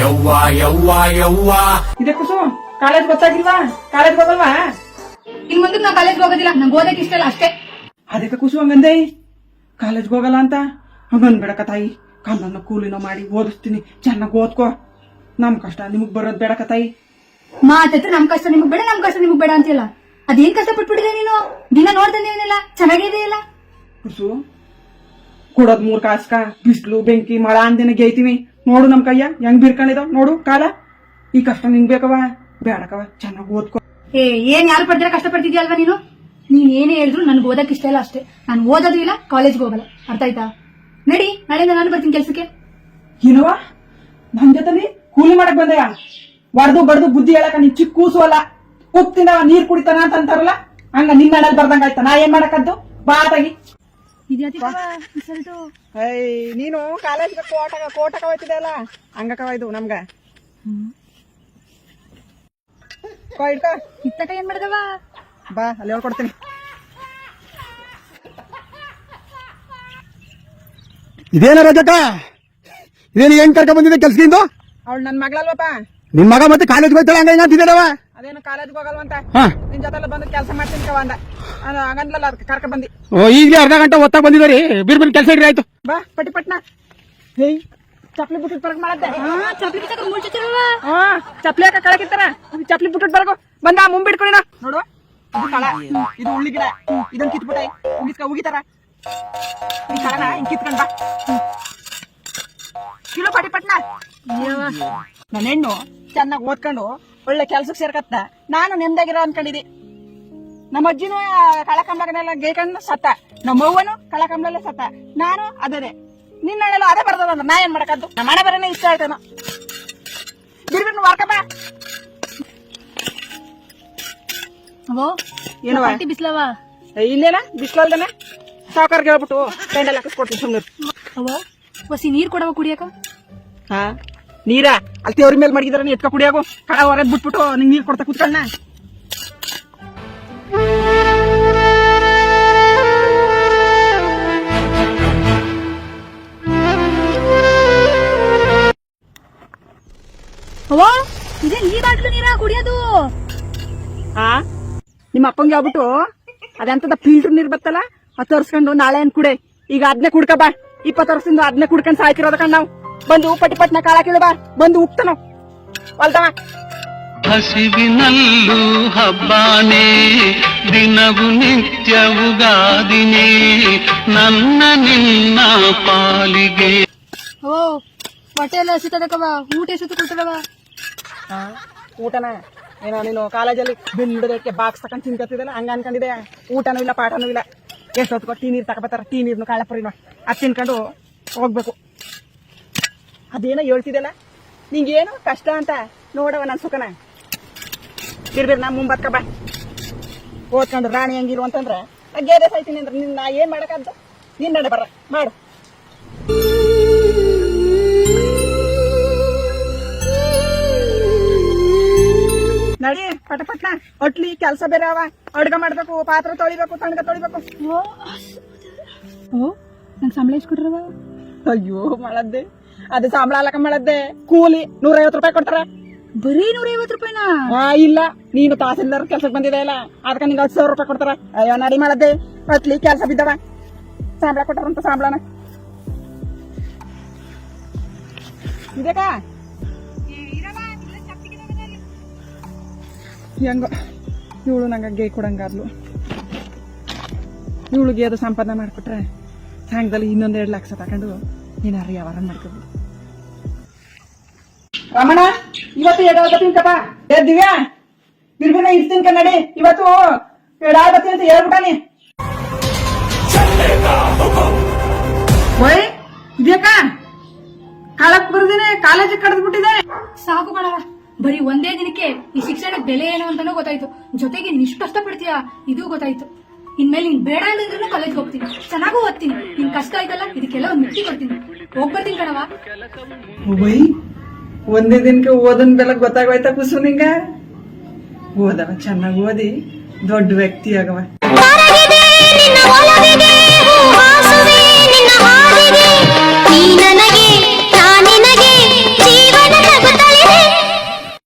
ಯವ್ವಾ ಯವ್ವಾ ಯವ್ವಾ. ಇದೆ ಕುಸು, ಕಾಲೇಜ್ ಗೊತ್ತಾಗಿಲ್ವಾ? ಕಾಲೇಜ್ ಹೋಗಲ್ವಾ? ಇನ್ ಮುಂದಕ್ಕೆ ನಾ ಕಾಲೇಜ್ ಹೋಗೋದಿಲ್ಲ, ನಂಗೆ ಓದಕ್ಕೆ ಇಷ್ಟ ಇಲ್ಲ ಅಷ್ಟೇ. ಅದಕ್ಕೆ ಕುಸು ಹಂಗಂದೆ, ಕಾಲೇಜ್ಗೆ ಹೋಗಲ್ಲ ಅಂತ ಹಂಗನ್ಬೇಡಕ ತಾಯಿ. ಕಣ್ಣನ್ನ ಕೂಲಿನ ಮಾಡಿ ಓದಿಸ್ತೀನಿ, ಚೆನ್ನಾಗಿ ಓದ್ಕೋ. ನಮ್ ಕಷ್ಟ ನಿಮಗ್ ಬರೋದ್ ಬೇಡಕ ತಾಯಿ. ಮಾತತ್ರ ನಮ್ ಕಷ್ಟ ನಿಮಗ್ ಬೇಡ, ನಮ್ ಕಷ್ಟ ನಿಮಗ್ ಬೇಡ ಅಂತಿಲ್ಲ. ಅದೇನ್ ಕಷ್ಟ ಪಟ್ಬಿಟ್ಟಿದೆ ನೀನು? ದಿನ ನೋಡ್ದಂದೇನಿಲ್ಲ, ಚೆನ್ನಾಗಿದೆಯಲ್ಲ. ಕುಸು ಕೊಡೋದ್ 3 ಕಾಸ್ಕ, ಬಿಸ್ಲು ಬೆಂಕಿ ಮಳ ಅಂದಿನ ಗೇಯ್ತೀವಿ. ನೋಡು ನಮ್ ಕೈಯ ಹೆಂಗ್ ಬಿರ್ಕೊಂಡಿದಾವ್ ನೋಡು ಕಾಲ. ಈ ಕಷ್ಟ ನಿಂಗ್ ಬೇಕವ ಬೇಡಕವ, ಚೆನ್ನಾಗಿ ಓದ್ಕೋ. ಏನ್ ಯಾರು ಪಡ್ದಿರ ಕಷ್ಟ ಪಡ್ತಿದ್ಯಲ್ವಾ ನೀನು? ನೀನ್ ಏನೇ ಹೇಳಿದ್ರು ನನ್ಗೆ ಓದಕ್ ಇಷ್ಟ ಇಲ್ಲ ಅಷ್ಟೇ. ನಾನು ಓದೋದು ಇಲ್ಲ, ಕಾಲೇಜ್ಗೆ ಹೋಗಲ್ಲ, ಅರ್ಥ ಆಯ್ತಾ? ನಡಿ, ನಾಳೆಯಿಂದ ನಾನು ಬರ್ತೀನಿ ಕೆಲ್ಸಕ್ಕೆ. ಏನವ ನನ್ ಜೊತೆ ಕೂಲಿ ಮಾಡಕ್ ಬಂದೆಯ? ಬಡ್ದು ಬಡ್ದು ಬುದ್ಧಿ ಹೇಳಕ ನೀ ಚಿಕ್ಕ ಕೂಸು ಅಲ್ಲ. ಉಪ್ತಿಂದವ ನೀರ್ ಕುಡಿತಾನ ಅಂತ ಅಂತಾರಲ್ಲ, ಹಂಗ ನಿನ್ನ ಮನೇಲಿ ಬರ್ದಂಗ ಆಯ್ತಾ? ನಾ ಏನ್ ಮಾಡಕದ್ದು ಬಾ ತಾಗಿ. ನೀನು ಕಾಲೇಜ್ ಕೋಟಕ ಹೋಯ್ತಿದೆ ಅಲ್ಲ, ಹಂಗಕವ ಇದು ನಮ್ಗ. ಇತ್ತಕ ಏನ್ ಮಾಡ್ದವ? ಬಾ ಅಲ್ಲಿ ಹೇಳ್ಕೊಡ್ತೀನಿ. ಇದೇನ ರಜಕ, ಇದೇನು ಹೆಂಗ್ ಕರ್ಕ ಬಂದಿದೆ ಕೆಲ್ಸದಿಂದ? ಅವಳು ನನ್ ಮಗಳಲ್ವಪ್ಪ. ನಿನ್ ಮಗ ಮತ್ತೆ ಕಾಲೇಜ್ ಹೋಗ್ತಾಳೆ ಹಂಗ ಹಿಂಗ ಅಂತಿದ್ದೇವ. ಅದೇನು ಕಾಲೇಜ್ಗೆ ಹೋಗಲ್ವಂತ, ನಿನ್ ಜೊತೆ ಬಂದು ಕೆಲಸ ಮಾಡ್ತೀನಿ ಕವ ಅಂದ. ಹಂಗನ್ಲಲ್ಲ ಅದಕ್ಕೆ ಕರ್ಕ ಬಂದಿ. ಈಗಲೇ ಅರ್ಧ ಗಂಟೆ ಒತ್ತಾಗ ಬಂದಿದ್ದೀರಿ, ಬಿರ್ ಕೆಲಸ ಇಡ್ರಿ ಆಯ್ತು. ಬಾ ಪಟ್ಟಿ ಪಟ್ನ. ಹೇಯ್ ಚಪ್ಲಿ ಬಿಟ್ಟಿಟ್ ಬರಕ್ ಮಾಡತ್ತೆ. ಚಪ್ಲಿ ಹಾಕ ಕಳಕಿತ್ತಾರ, ಚಪ್ಲಿ ಬಿಟ್ಟಿಟ್ ಬರಕು ಬಂದ ಮುಂಬಿಟ್ಕೊಡಿನ. ನೋಡು ಇದು ಕಳ, ಇದು ಉಳ್ಳಿ ಗಿಡ, ಇದನ್ ಕಿತ್ಬಿಟ್ಟ ಉಗಿತಾರ. ಈ ಕಳನ ಹಿಂಗ್ ಕಿತ್ಕೊಂಡ್ ಬಾ ಕಿಲೋ ಪಟ್ಟಿ ಪಟ್ನ. ನನ್ನ ಹೆಣ್ಣು ಚೆನ್ನಾಗಿ ಓದ್ಕೊಂಡು ಒಳ್ಳೆ ಕೆಲ್ಸಕ್ಕೆ ಸೇರ್ಕತ್ತ. ನಾನು ನೆಮ್ಮದಿಯಾಗಿರೋ ಅನ್ಕೊಂಡಿದ್ದೆ. ನಮ್ಮ ಅಜ್ಜಿನೂ ಕಳಕಂಬನೆಲ್ಲ ಗೇಕಂಡು ಸತ್ತ, ನಮ್ಮ ಅವ್ವನು ಕಳಕಂಬಲಲ್ಲೇ ಸತ್ತ. ನಾನು ಅದೇ ನಿನ್ನೆಲ್ಲ ಅದೇ ಬರ್ತದ. ನಾ ಏನ್ ಮಾಡಕದ್ದು? ನಮ್ಮ ಮನೆ ಬರೇನೆ ಇಷ್ಟ ಆಯ್ತಾನ. ಬಿರ್ಬಿಟ್ಟು ಮಾರ್ಕಪ್ಪ. ಏನವ ಬಿಸ್ಲವ ಇಲ್ಲೇನ ಬಿಸ್ಲಲ್ದನೆ ಸಾವುಕಾರ್ಗೆ ಹೇಳ್ಬಿಟ್ಟು ಪೆಂಡಲ್ ಹಾಕಿಸ್ಕೊಡ್ತೀನಿ ಸುಮ್ಮನೆ. ಹೊಸಿ ನೀರ್ ಕೊಡವ ಕುಡಿಯಕ. ಹಾ ನೀರ ಅಲ್ಲಿ ತೇವ್ರ ಮೇಲೆ ಮಡಗಿದಾರ, ಎತ್ಕ ಕುಡಿಯಾಗು. ಕಡ ಹೊರದ್ ಬಿಟ್ಬಿಟ್ಟು ನಿಂಗೆ ನೀರ್ ಕೊಡ್ತಾ ಕೂತ್ಕೊಳ್ಳ. ಇದೇ ಈ ಬಾಟ್ಲು ನೀರ ಕುಡಿಯೋದು? ಹಾ ನಿಮ್ಮ ಅಪ್ಪಂಗೆ ಹೇಳ್ಬಿಟ್ಟು ಅದಂತದ ಫಿಲ್ಟರ್ ನೀರ್ ಬತ್ತಲ್ಲ, ಅದು ತರ್ಸ್ಕೊಂಡು ನಾಳೆ ಏನ್ ಕುಡೆ. ಈಗ ಅದನ್ನೇ ಕುಡ್ಕ ಬಾ. 20 ವರ್ಷದಿಂದ ಅದನ್ನೇ ಕುಡ್ಕೊಂಡ್ ಸಾಯ್ತಿರೋದ ಕಣ್ ನಾವು. ಬಂದು ಪಟ್ಟಿ ಪಟ್ನ ಕಾಳ ಕೇಳ ಬಾ, ಬಂದು ಉಕ್ತನೋ ಹೊಲ್ದವ. ಹಸಿವಿನಲ್ಲೂ ಹಬ್ಬಾನೇ, ದಿನವು ನಿತ್ಯವುಗಾದಿನೇ, ನನ್ನ ನಿನ್ನ ಪಾಲಿಗೆ. ಹೊಟ್ಟೆ ಎಲ್ಲ ಹಸಿತದಕವ, ಊಟ ಎಸತ್ತು ಕೊಡ್ತದವ. ಊಟನ ಏನೋ ನೀನು ಕಾಲೇಜಲ್ಲಿ ಬಿಲ್ ಹಿಡೋದಕ್ಕೆ ಬಾಕ್ಸ್ ತಕೊಂಡ್ ತಿನ್ಕತ್ತಿದಲ್ಲ, ಹಂಗ ಅನ್ಕೊಂಡಿದೆ. ಊಟನೂ ಇಲ್ಲ ಪಾಠನೂ ಇಲ್ಲ. ಎಷ್ಟೊತ್ತು ಟೀ ನೀರ್ ತಗೋಬತ್ತಾರ, ಟೀ ನೀರ್ನು ಕಾಳಪುರಿನ ಅದ್ ತಿನ್ಕೊಂಡು ಹೋಗ್ಬೇಕು. ಅದೇನೋ ಹೇಳ್ತಿದ್ದಲ್ಲ ನಿಂಗೇನು ಕಷ್ಟ ಅಂತ ನೋಡವ ನನ್ ಸುಖನ. ಬಿರ್ಬಿರ್ ನಾ ಮುಂಬತ್ಕ ಬಾ. ಓದ್ಕೊಂಡು ರಾಣಿ ಹಂಗಿರು ಅಂತಂದ್ರೆ ಗೇದೆ ಸಾಯ್ತೀನಿ ಅಂದ್ರೆ ನಿನ್ನ ನಾ ಏನ್ ಮಾಡಕದ್ದು? ನಿನ್ ನಡೆ ಬರ್ರ ಮಾಡು. ನಡಿ ಪಟಪಟ್ನ ಒಟ್ಲಿ ಕೆಲ್ಸ ಬೇರೆ ಅವ. ಅಡ್ಗ ಮಾಡ್ಬೇಕು, ಪಾತ್ರ ತೊಳಿಬೇಕು, ತಣ್ಗ ತೊಳಿಬೇಕು. ನಂಗೆ ಸಂಬಳ ಇಸ್ಕೊಟ್ರವ? ಅಯ್ಯೋ ಮಾಡದ್ದೆ, ಅದು ಸಂಬಳ ಅಲ್ಲಕ ಮಾಡದ್ದೆ. ಕೂಲಿ 150 ರೂಪಾಯಿ ಕೊಡ್ತಾರ. ಬರೀ 150 ರೂಪಾಯಿನ? ಇಲ್ಲ, ನೀನು ತಹಸೀಲ್ದಾರ್ ಕೆಲ್ಸಕ್ಕೆ ಬಂದಿದೆ ಇಲ್ಲ, ಅದಕ್ಕೆ ನಿಂಗೆ 10,000 ರೂಪಾಯಿ ಕೊಡ್ತಾರ. ಅಯ್ಯೋ ನಡಿ ಮಾಡದ್ದೆ, ಅಟ್ಲಿ ಕೆಲ್ಸ ಬಿದ್ದವ. ಸಂಬಳ ಕೊಟ್ಟಾರಂತ ಸಂಬಳನ ಇದಕ್ಕ ಹೆಂಗ ಇವಳು ನಂಗೆ ಗೇ ಕೊಡಂಗಾದ್ಲು. ಇವಳಿಗೆ ಅದು ಸಂಪಾದನೆ ಮಾಡ್ಕೊಟ್ರೆ ಸಾಯಂಕಾಲ ಇನ್ನೊಂದ್ 2 ಲಕ್ಷ ತಗೊಂಡು ಏನಾರ ವ್ಯವಹಾರ ಮಾಡ್ಕೋಬೋದು. ರಮಣ ಇವತ್ತು 2 ತಿನ್ಕಪ್ಪ. ದಿವ್ಯಾ ಬಿರ್ಬಿನ ಇರ್ತೀನಿ ಕನ್ನಡಿ, ಇವತ್ತು 2 ಅಂತ ಹೇಳ್ಬಿಟ್ಟಾನಿ. ಇದ್ಯಾಕ ಕಾಲಕ್ ಬರ್ದೇನೆ ಕಾಲೇಜಿಗೆ ಕಡ್ದು ಬಿಟ್ಟಿದೆ. ಸಾಕು ಕಣವ, ಬರೀ ಒಂದೇ ದಿನಕ್ಕೆ ಈ ಶಿಕ್ಷಣಕ್ಕೆ ಬೆಲೆ ಏನು ಅಂತಾನೂ ಗೊತ್ತಾಯ್ತು. ಜೊತೆಗೆ ನೀನ್ ಇಷ್ಟು ಕಷ್ಟಪಡ್ತೀಯಾ ಇದು ಗೊತ್ತಾಯ್ತು. ಇನ್ಮೇಲೆ ನೀನ್ ಬೇಡ ಅಂದಿದ್ರು ಕಾಲೇಜ್ಗೆ ಹೋಗ್ತೀನಿ, ಚೆನ್ನಾಗೂ ಓದ್ತೀನಿ. ನಿನ್ ಕಷ್ಟ ಆಯ್ತಲ್ಲ, ಇದಕ್ಕೆಲ್ಲ ಒಂದ್ ಮಿಟ್ಟಿ ಕೊಡ್ತೀನಿ. ಹೋಗ್ಬರ್ತೀನಿ ಕಣವ. ಒಂದೇ ದಿನಕ್ಕೆ ಓದನ್ ಬೆಲೆ ಗೊತ್ತಾಗೋಯ್ತಾ ಕುಸು ನಿಂಗ? ಓದವ ಚೆನ್ನಾಗಿ ಓದಿ ದೊಡ್ಡ ವ್ಯಕ್ತಿ ಆಗವ.